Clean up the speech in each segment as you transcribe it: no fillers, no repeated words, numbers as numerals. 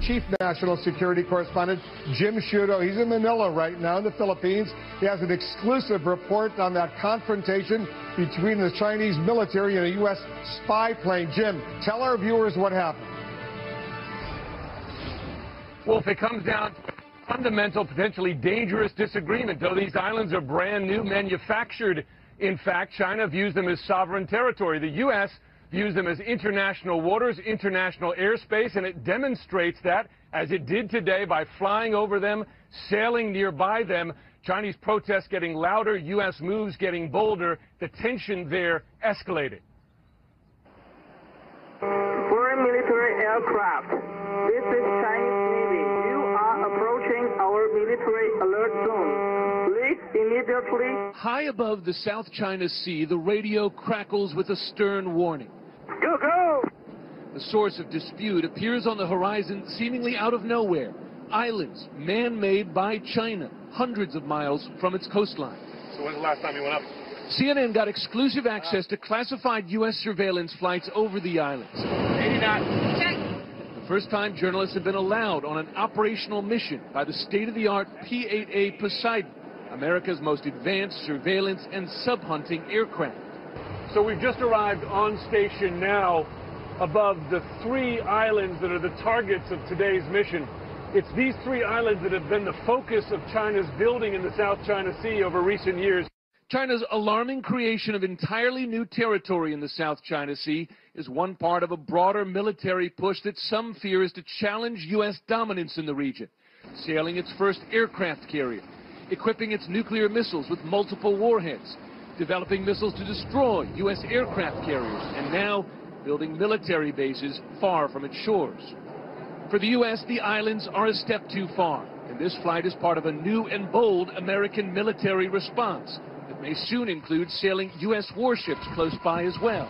chief national security correspondent, Jim Sciutto. He's in Manila right now in the Philippines. He has an exclusive report on that confrontation between the Chinese military and a U.S. spy plane. Jim, tell our viewers what happened. Well, if it comes down to a fundamental, potentially dangerous disagreement, though these islands are brand new, manufactured. In fact, China views them as sovereign territory. The U.S. views them as international waters, international airspace, and it demonstrates that, as it did today, by flying over them, sailing nearby them. Chinese protests getting louder, U.S. moves getting bolder. The tension there escalated. Foreign military aircraft. This is Chinese Navy. You are approaching our military alert zone. Please immediately. High above the South China Sea, the radio crackles with a stern warning. Go, go! The source of dispute appears on the horizon seemingly out of nowhere. Islands, man-made by China, hundreds of miles from its coastline. So when's the last time you went up? CNN got exclusive access to classified U.S. surveillance flights over the islands. 80 knots. The first time journalists have been allowed on an operational mission by the state-of-the-art P-8A Poseidon, America's most advanced surveillance and sub-hunting aircraft. So we've just arrived on station now above the 3 islands that are the targets of today's mission. It's these 3 islands that have been the focus of China's building in the South China Sea over recent years. China's alarming creation of entirely new territory in the South China Sea is one part of a broader military push that some fear is to challenge U.S. dominance in the region, sailing its first aircraft carrier, equipping its nuclear missiles with multiple warheads, developing missiles to destroy U.S. aircraft carriers, and now building military bases far from its shores. For the U.S., the islands are a step too far, and this flight is part of a new and bold American military response that may soon include sailing U.S. warships close by as well.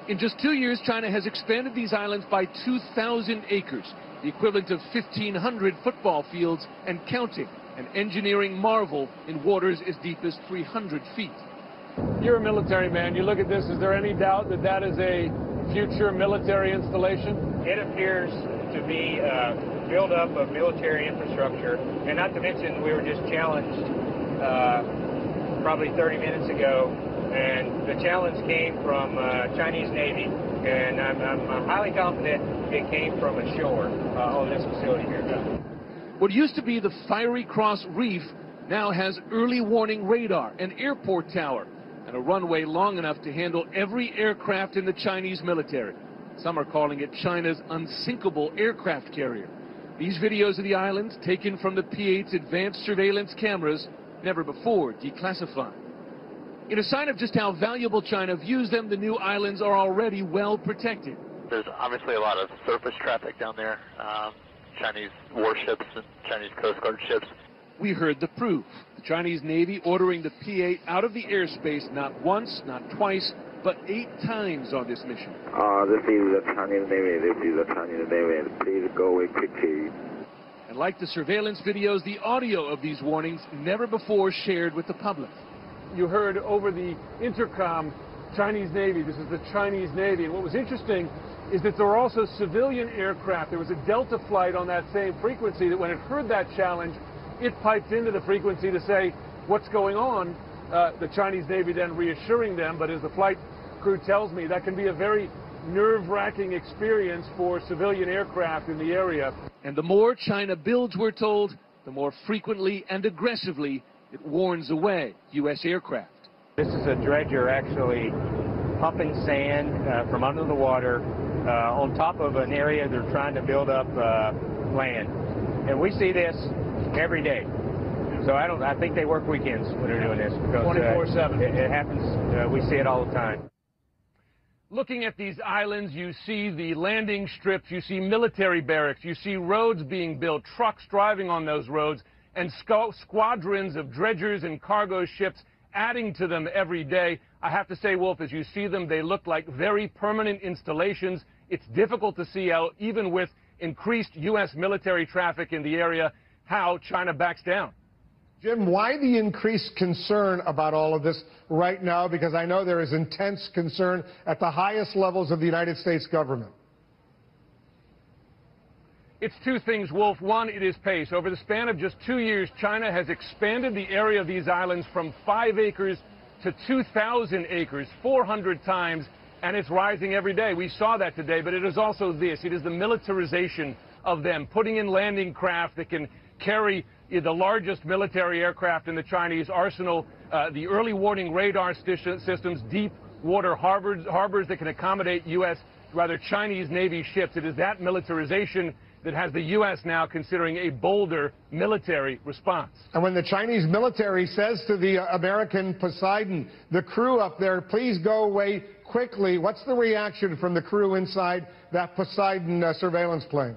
In just 2 years, China has expanded these islands by 2,000 acres, the equivalent of 1,500 football fields and counting, an engineering marvel in waters as deep as 300 feet. You're a military man. You look at this, is there any doubt that that is a future military installation? It appears to be a buildup of military infrastructure, and not to mention we were just challenged probably 30 minutes ago, and the challenge came from Chinese Navy, and I'm highly confident it came from ashore on this facility here. What used to be the Fiery Cross Reef now has early warning radar, an airport tower, and a runway long enough to handle every aircraft in the Chinese military. Some are calling it China's unsinkable aircraft carrier. These videos of the islands, taken from the P-8's advanced surveillance cameras, never before declassified. In a sign of just how valuable China views them, the new islands are already well protected. There's obviously a lot of surface traffic down there. Chinese warships and Chinese Coast Guard ships. We heard the proof. The Chinese Navy ordering the P-8 out of the airspace not once, not twice, but 8 times on this mission. This is the Chinese Navy. This is the Chinese Navy. Please go away quickly. And like the surveillance videos, the audio of these warnings never before shared with the public. You heard over the intercom, Chinese Navy. This is the Chinese Navy. And what was interesting is that there were also civilian aircraft. There was a Delta flight on that same frequency that when it heard that challenge, it piped into the frequency to say, what's going on? The Chinese Navy then reassuring them, but as the flight crew tells me, that can be a very nerve-wracking experience for civilian aircraft in the area. And the more China builds, we're told, the more frequently and aggressively it warns away U.S. aircraft. This is a dredger actually pumping sand from under the water on top of an area they're trying to build up land. And we see this every day. So I think they work weekends when they're doing this. 24/7. It happens, we see it all the time. Looking at these islands, you see the landing strips, you see military barracks, you see roads being built, trucks driving on those roads, and squadrons of dredgers and cargo ships adding to them every day. I have to say, Wolf, as you see them, they look like very permanent installations. It's difficult to see how, even with increased U.S. military traffic in the area, how China backs down. Jim, why the increased concern about all of this right now? Because I know there is intense concern at the highest levels of the United States government. It's two things, Wolf. One, it is pace. Over the span of just 2 years, China has expanded the area of these islands from 5 acres to 2,000 acres, 400 times, and it's rising every day. We saw that today, but it is also this. It is the militarization of them, putting in landing craft that can carry the largest military aircraft in the Chinese arsenal, the early warning radar systems, deep water harbors that can accommodate Chinese Navy ships. It is that militarization that has the U.S. now considering a bolder military response. And when the Chinese military says to the American Poseidon, the crew up there, please go away quickly, what's the reaction from the crew inside that Poseidon surveillance plane?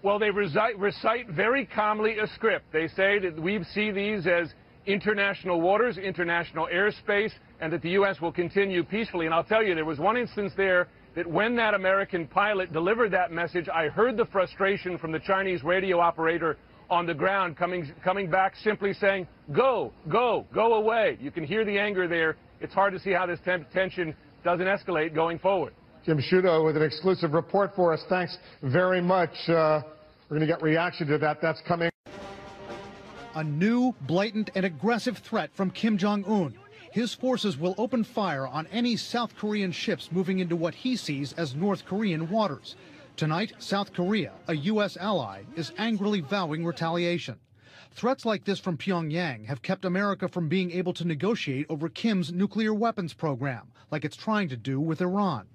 Well, they recite very calmly a script. They say that we see these as international waters, international airspace, and that the U.S. will continue peacefully. And I'll tell you, there was one instance there that when that American pilot delivered that message, I heard the frustration from the Chinese radio operator on the ground coming back simply saying, go, go, go away. You can hear the anger there. It's hard to see how this tension doesn't escalate going forward. Jim Sciutto with an exclusive report for us. Thanks very much. We're going to get reaction to that. That's coming. A new, blatant, and aggressive threat from Kim Jong-un. His forces will open fire on any South Korean ships moving into what he sees as North Korean waters. Tonight, South Korea, a U.S. ally, is angrily vowing retaliation. Threats like this from Pyongyang have kept America from being able to negotiate over Kim's nuclear weapons program, like it's trying to do with Iran.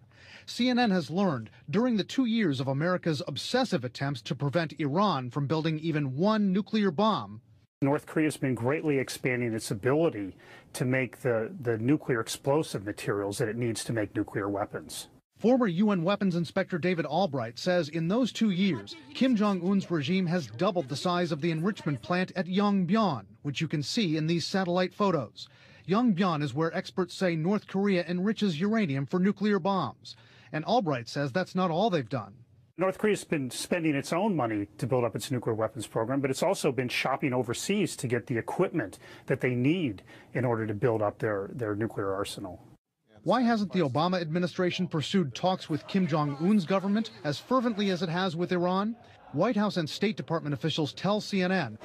CNN has learned during the 2 years of America's obsessive attempts to prevent Iran from building even one nuclear bomb, North Korea has been greatly expanding its ability to make the nuclear explosive materials that it needs to make nuclear weapons. Former UN Weapons Inspector David Albright says in those 2 years, Kim Jong-un's regime has doubled the size of the enrichment plant at Yongbyon, which you can see in these satellite photos. Yongbyon is where experts say North Korea enriches uranium for nuclear bombs. And Albright says that's not all they've done. North Korea's been spending its own money to build up its nuclear weapons program, but it's also been shopping overseas to get the equipment that they need in order to build up their nuclear arsenal. Why hasn't the Obama administration pursued talks with Kim Jong-un's government as fervently as it has with Iran? White House and State Department officials tell CNN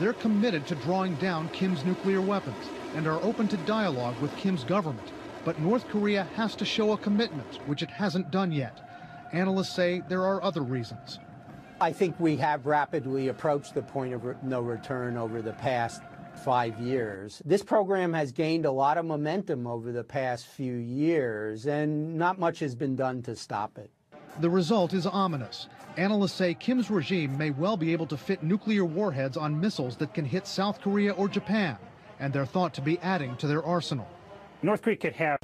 they're committed to drawing down Kim's nuclear weapons and are open to dialogue with Kim's government. But North Korea has to show a commitment, which it hasn't done yet. Analysts say there are other reasons. I think we have rapidly approached the point of no return over the past 5 years. This program has gained a lot of momentum over the past few years, and not much has been done to stop it. The result is ominous. Analysts say Kim's regime may well be able to fit nuclear warheads on missiles that can hit South Korea or Japan, and they're thought to be adding to their arsenal. North Korea could have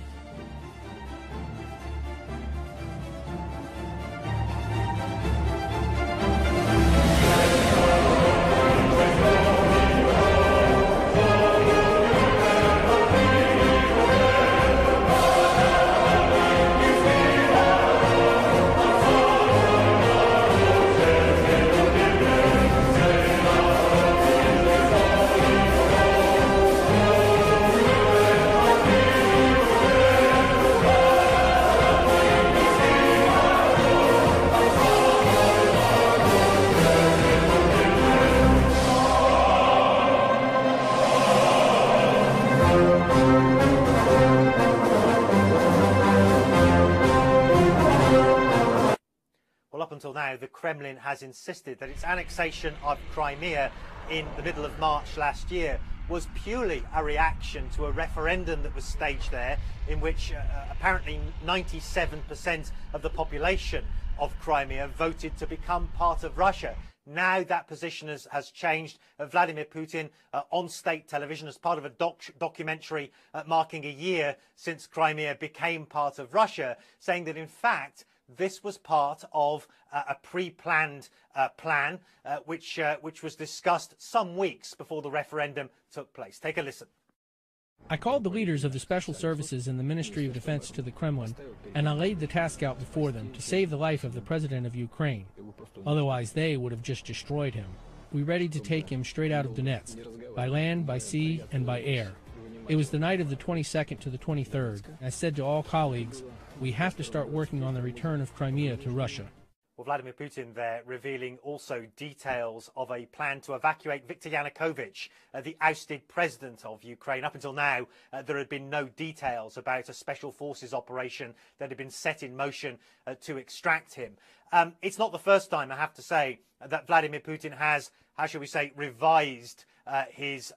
until now, the Kremlin has insisted that its annexation of Crimea in the middle of March last year was purely a reaction to a referendum that was staged there in which apparently 97% of the population of Crimea voted to become part of Russia. Now that position has changed. Vladimir Putin on state television as part of a documentary marking a year since Crimea became part of Russia, saying that in fact this was part of a pre-planned plan which was discussed some weeks before the referendum took place. Take a listen. I called the leaders of the special services in the Ministry of Defense to the Kremlin, and I laid the task out before them to save the life of the president of Ukraine. Otherwise, they would have just destroyed him. We readied to take him straight out of Donetsk, by land, by sea, and by air. It was the night of the 22nd to the 23rd. I said to all colleagues, We have to start working on the return of Crimea to Russia. Well, Vladimir Putin there revealing also details of a plan to evacuate Viktor Yanukovych, the ousted president of Ukraine. Up until now, there had been no details about a special forces operation that had been set in motion to extract him. It's not the first time, I have to say, that Vladimir Putin has, how shall we say, revised his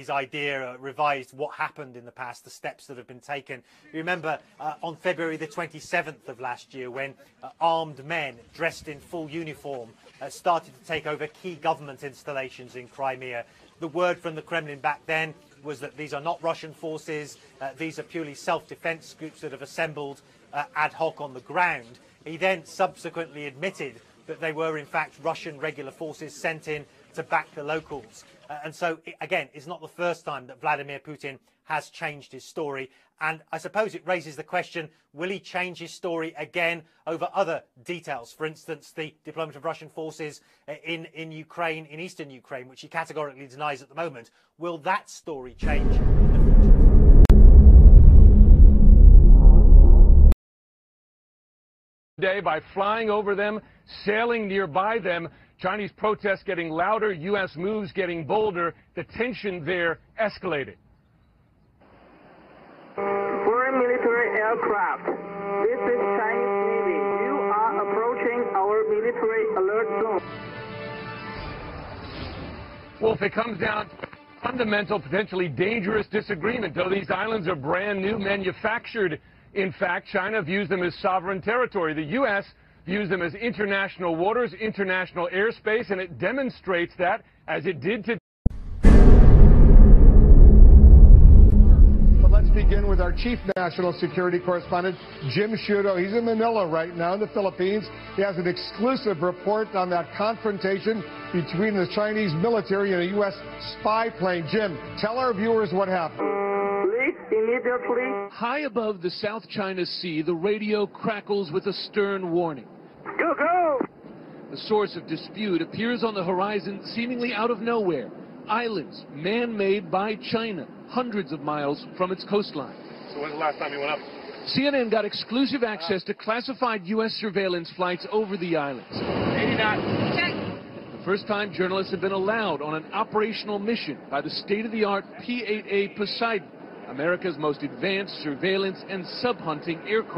idea, revised what happened in the past, the steps that have been taken. You remember on February the 27th of last year when armed men dressed in full uniform started to take over key government installations in Crimea. The word from the Kremlin back then was that these are not Russian forces, these are purely self-defense groups that have assembled ad hoc on the ground. He then subsequently admitted that they were in fact Russian regular forces sent in to back the locals. And so, again, it's not the first time that Vladimir Putin has changed his story. And I suppose it raises the question, will he change his story again over other details? For instance, the deployment of Russian forces in Ukraine, in eastern Ukraine, which he categorically denies at the moment. Will that story change in the future? Day by flying over them, sailing nearby them, Chinese protests getting louder, U.S. moves getting bolder, the tension there escalated. Foreign military aircraft. This is Chinese Navy. You are approaching our military alert zone. Well, if it comes down to a fundamental, potentially dangerous disagreement, though these islands are brand new, manufactured, in fact, China views them as sovereign territory. The U.S. views them as international waters, international airspace, and it demonstrates that, as it did today. But let's begin with our chief national security correspondent, Jim Sciutto. He's in Manila right now in the Philippines. He has an exclusive report on that confrontation between the Chinese military and a U.S. spy plane. Jim, tell our viewers what happened. Immediately. High above the South China Sea, the radio crackles with a stern warning. Go, go! The source of dispute appears on the horizon seemingly out of nowhere. Islands, man-made by China, hundreds of miles from its coastline. So when's the last time you went up? CNN got exclusive access to classified U.S. surveillance flights over the islands. 80 knots. Check. The first time journalists have been allowed on an operational mission by the state-of-the-art P-8A Poseidon, America's most advanced surveillance and sub-hunting aircraft.